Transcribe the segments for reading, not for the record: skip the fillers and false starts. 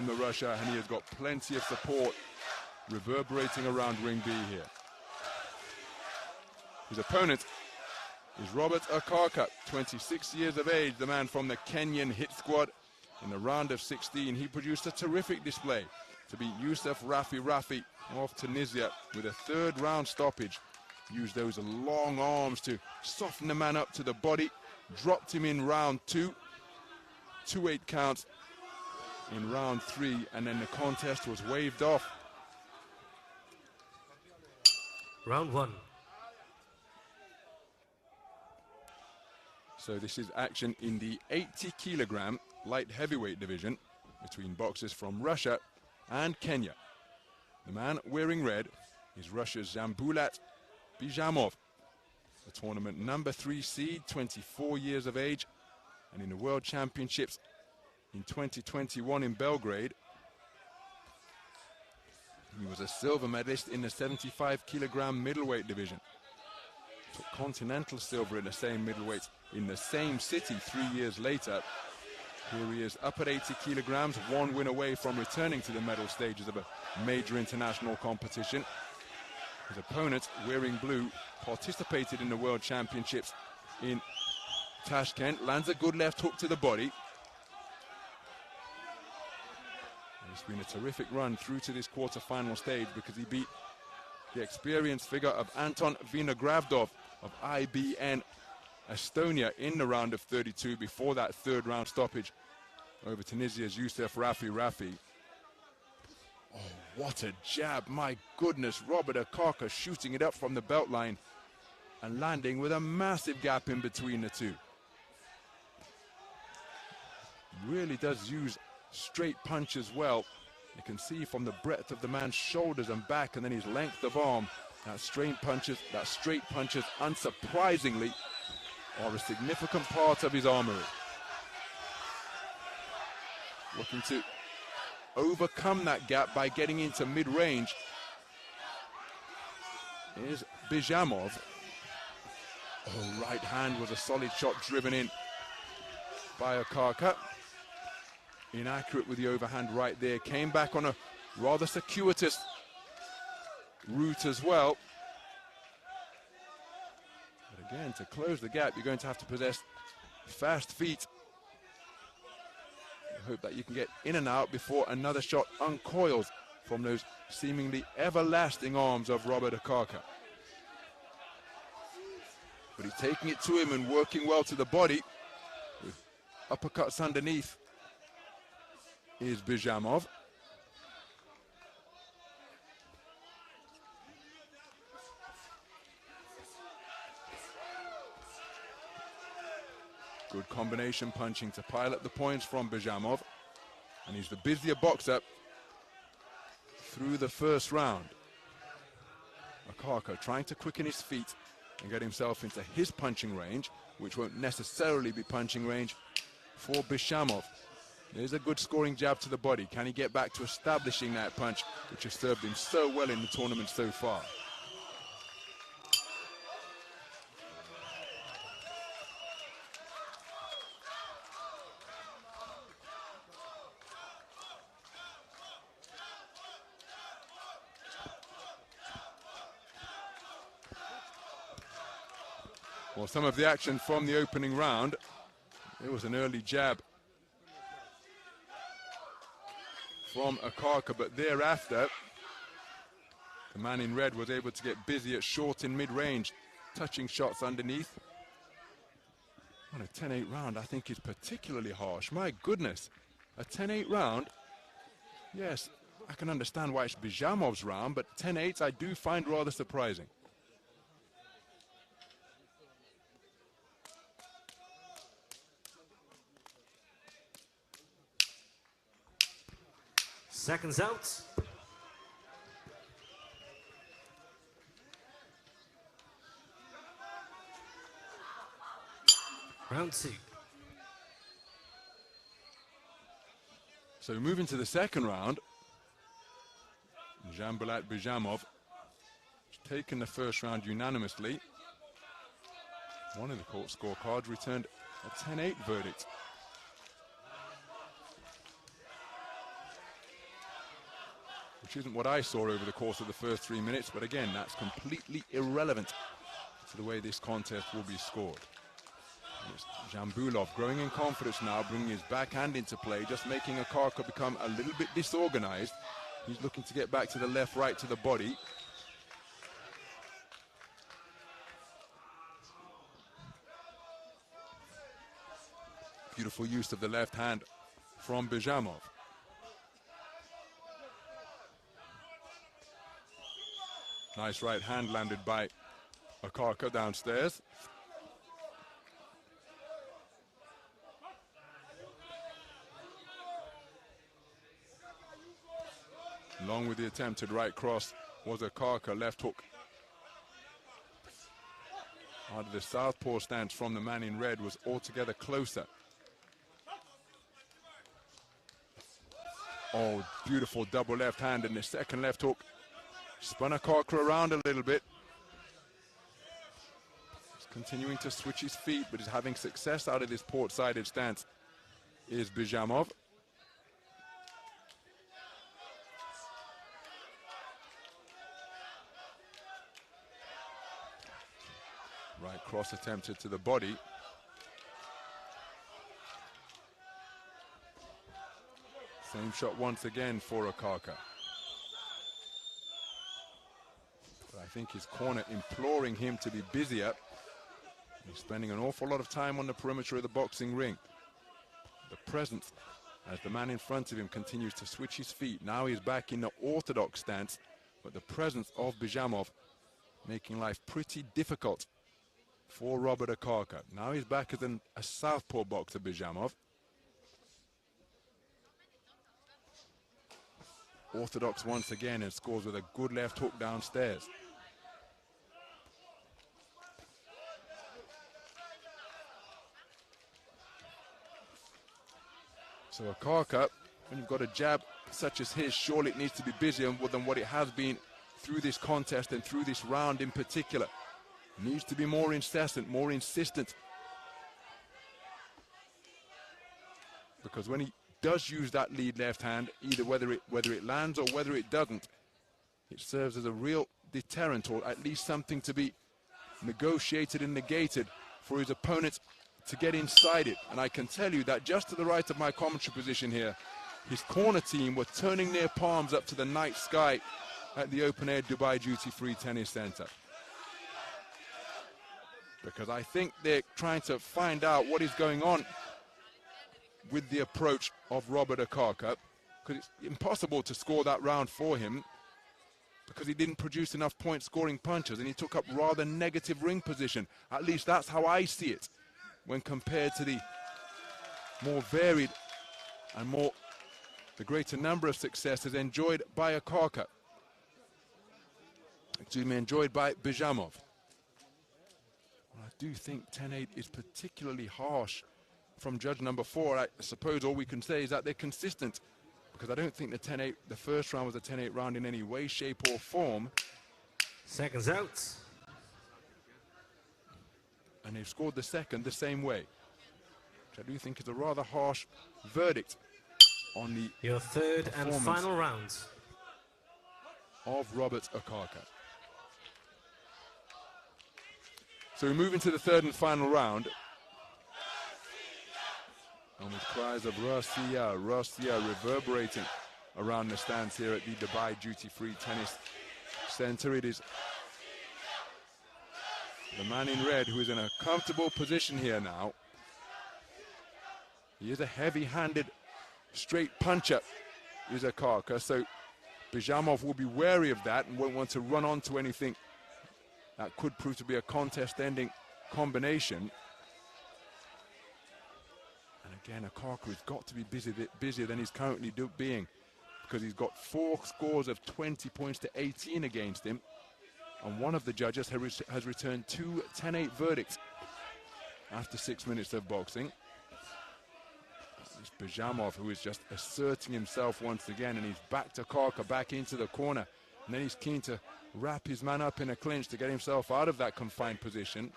from the Russia, and he has got plenty of support reverberating around ring B here. His opponent is Robert Okaka, 26 years of age, the man from the Kenyan hit squad. In the round of 16, he produced a terrific display to beat Youssef Rafi of Tunisia with a third round stoppage. Used those long arms to soften the man up to the body, dropped him in round 2, 2-8 counts in round 3, and then the contest was waved off. Round 1. So this is action in the 80 kilogram light heavyweight division between boxers from Russia and Kenya. The man wearing red is Russia's Dzhambulat Bizhamov, the tournament number 3 seed, 24 years of age, and in the World Championships in 2021 in Belgrade, he was a silver medalist in the 75 kilogram middleweight division. Took continental silver in the same middleweight in the same city 3 years later. Here he is up at 80 kilograms, one win away from returning to the medal stages of a major international competition. His opponent, wearing blue, participated in the World Championships in Tashkent, lands a good left hook to the body. It's been a terrific run through to this quarter-final stage because he beat the experienced figure of Anton Vinogradov of IBA Estonia in the round of 32 before that third round stoppage over Tunisia's Youssef Rafi. Oh, what a jab, my goodness. Robert Okaka shooting it up from the belt line and landing with a massive gap in between the two. Really does use straight punches well. You can see from the breadth of the man's shoulders and back, and then his length of arm, that straight punches, unsurprisingly, are a significant part of his armory. Looking to overcome that gap by getting into mid-range is Bizhamov. Oh, right hand was a solid shot driven in by Okaka. Inaccurate with the overhand right there. Came back on a rather circuitous route as well. But again, to close the gap, you're going to have to possess fast feet. I hope that you can get in and out before another shot uncoils from those seemingly everlasting arms of Robert Okaka. But he's taking it to him and working well to the body with uppercuts underneath is Bizhamov. Good combination punching to pile up the points from Bizhamov. And he's the busier boxer through the first round. Okaka trying to quicken his feet and get himself into his punching range, which won't necessarily be punching range for Bizhamov. There's a good scoring jab to the body. Can he get back to establishing that punch, which has served him so well in the tournament so far? Well, some of the action from the opening round. There was an early jab from Okaka, but thereafter, the man in red was able to get busy at short and mid-range, touching shots underneath. On a 10-8 round, I think is particularly harsh. My goodness, a 10-8 round. Yes, I can understand why it's Bizhamov's round, but 10-8 I do find rather surprising. Seconds out. Round 2. So moving to the second round, Dzhambulat Bizhamov taken the first round unanimously. One of the court scorecards returned a 10-8 verdict. which isn't what I saw over the course of the first 3 minutes, but again, that's completely irrelevant to the way this contest will be scored. And it's Dzhambulat growing in confidence now, bringing his backhand into play, just making Okaka become a little bit disorganized. He's looking to get back to the left, right, to the body. Beautiful use of the left hand from Bizhamov. Nice right hand landed by Okaka downstairs. Along with the attempted right cross was Okaka, left hook. Out of the southpaw stance from the man in red was altogether closer. Oh, beautiful double left hand, and the second left hook spun Okaka around a little bit. He's continuing to switch his feet, but he's having success out of this port-sided stance is Bizhamov. Right cross attempted to the body. Same shot once again for Okaka. But I think his corner imploring him to be busier. He's spending an awful lot of time on the perimeter of the boxing ring. The presence as the man in front of him continues to switch his feet. Now he's back in the orthodox stance, but the presence of Bizhamov making life pretty difficult for Robert Okaka. Now he's back as a southpaw boxer, Bizhamov. Orthodox once again and scores with a good left hook downstairs. So Okaka, when you've got a jab such as his, surely it needs to be busier than what it has been through this contest and through this round in particular. It needs to be more incessant, more insistent. Because when he does use that lead left hand, either whether it lands or whether it doesn't, it serves as a real deterrent, or at least something to be negotiated and negated for his opponents to get inside it. And I can tell you that just to the right of my commentary position here, his corner team were turning their palms up to the night sky at the open-air Dubai Duty-Free Tennis Center. Because I think they're trying to find out what is going on with the approach of Robert Okaka, because it's impossible to score that round for him because he didn't produce enough point-scoring punches and he took up rather negative ring position. At least that's how I see it when compared to the more varied and the greater number of successes enjoyed by Okaka. Excuse me, enjoyed by Bizhamov. I do think 10-8 is particularly harsh from judge number 4. I suppose all we can say is that they're consistent, because I don't think the first round was a 10-8 round in any way, shape or form. Seconds out. And they've scored the second the same way, which I do think is a rather harsh verdict on the Your third and final round of Robert Okaka. So we move into the third and final round. And with cries of Russia, Russia reverberating around the stands here at the Dubai Duty-Free Tennis Center, it is the man in red who is in a comfortable position here now. He is a heavy-handed straight puncher, is Okaka, so Bizhamov will be wary of that and won't want to run onto anything that could prove to be a contest-ending combination. And again, Okaka has got to be busier than he's currently being, because he's got 4 scores of 20 points to 18 against him, and one of the judges has returned 2 10-8 verdicts after 6 minutes of boxing. It's Bizhamov who is just asserting himself once again, and he's backed Okaka back into the corner, and then he's keen to wrap his man up in a clinch to get himself out of that confined position.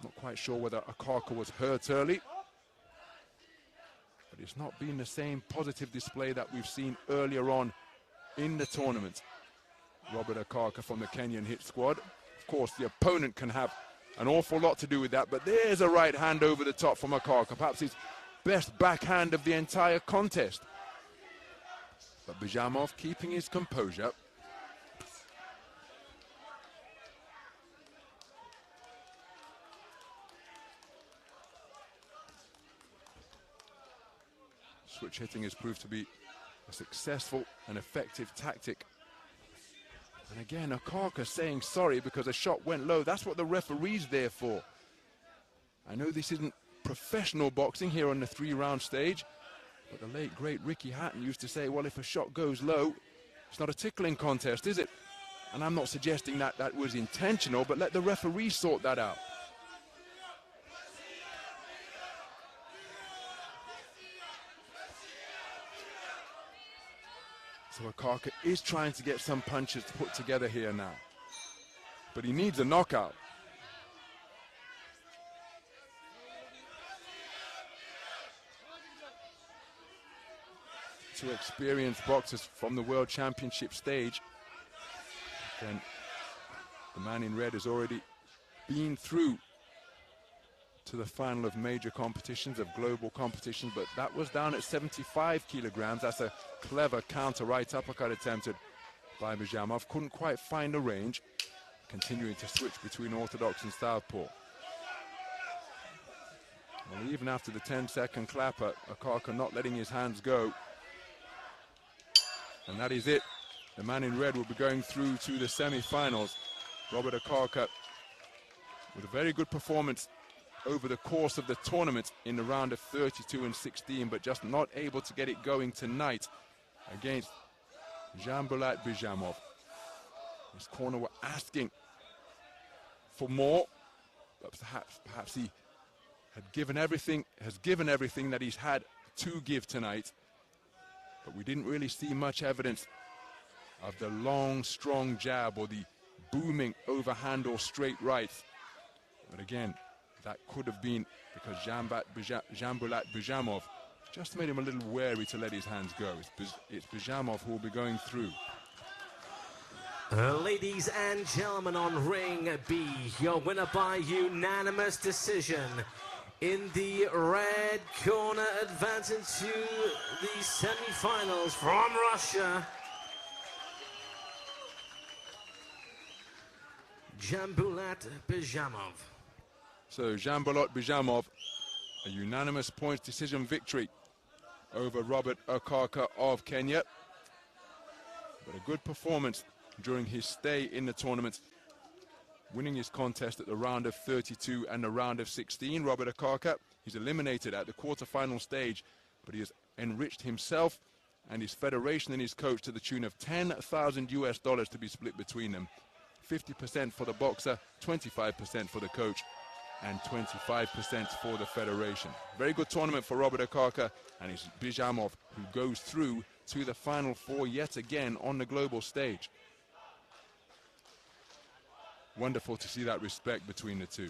Not quite sure whether Okaka was hurt early, but it's not been the same positive display that we've seen earlier on in the tournament. Robert Okaka from the Kenyan hit squad. Of course, the opponent can have an awful lot to do with that, but there's a right hand over the top from Okaka, perhaps his best backhand of the entire contest. But Bizhamov keeping his composure. Switch hitting has proved to be a successful and effective tactic. And again, Okaka saying sorry because a shot went low. That's what the referee's there for. I know this isn't professional boxing here on the 3-round stage, but the late, great Ricky Hatton used to say, well, if a shot goes low, it's not a tickling contest, is it? And I'm not suggesting that that was intentional, but let the referee sort that out. So Okaka is trying to get some punches put together here now. But he needs a knockout. Two experienced boxers from the World Championship stage. Then the man in red has already been through to the final of major competitions, of global competitions, but that was down at 75 kilograms. That's a clever counter right uppercut attempted by Bizhamov. Couldn't quite find a range, continuing to switch between orthodox and southpaw. Well, even after the 10-second clapper, Okaka not letting his hands go. And that is it. The man in red will be going through to the semi-finals. Robert Okaka with a very good performance over the course of the tournament in the round of 32 and 16, but just not able to get it going tonight against Dzhambulat Bizhamov. His corner were asking for more, but perhaps he had given everything, has given everything that he's had to give tonight. But we didn't really see much evidence of the long, strong jab or the booming overhand or straight right. But again, that could have been because Dzhambulat Bizhamov just made him a little wary to let his hands go. It's Bizhamov who will be going through. Ladies and gentlemen, on ring B, your winner by unanimous decision. In the red corner, advancing to the semi-finals from Russia, Dzhambulat Bizhamov. So Dzhambulat Bizhamov, a unanimous points decision victory over Robert Okaka of Kenya. But a good performance during his stay in the tournament, winning his contest at the round of 32 and the round of 16. Robert Okaka, he's eliminated at the quarterfinal stage, but he has enriched himself and his federation and his coach to the tune of $10,000 US to be split between them. 50% for the boxer, 25% for the coach, and 25% for the federation. Very good tournament for Robert Okaka, and it's Bizhamov who goes through to the final four yet again on the global stage. Wonderful to see that respect between the two.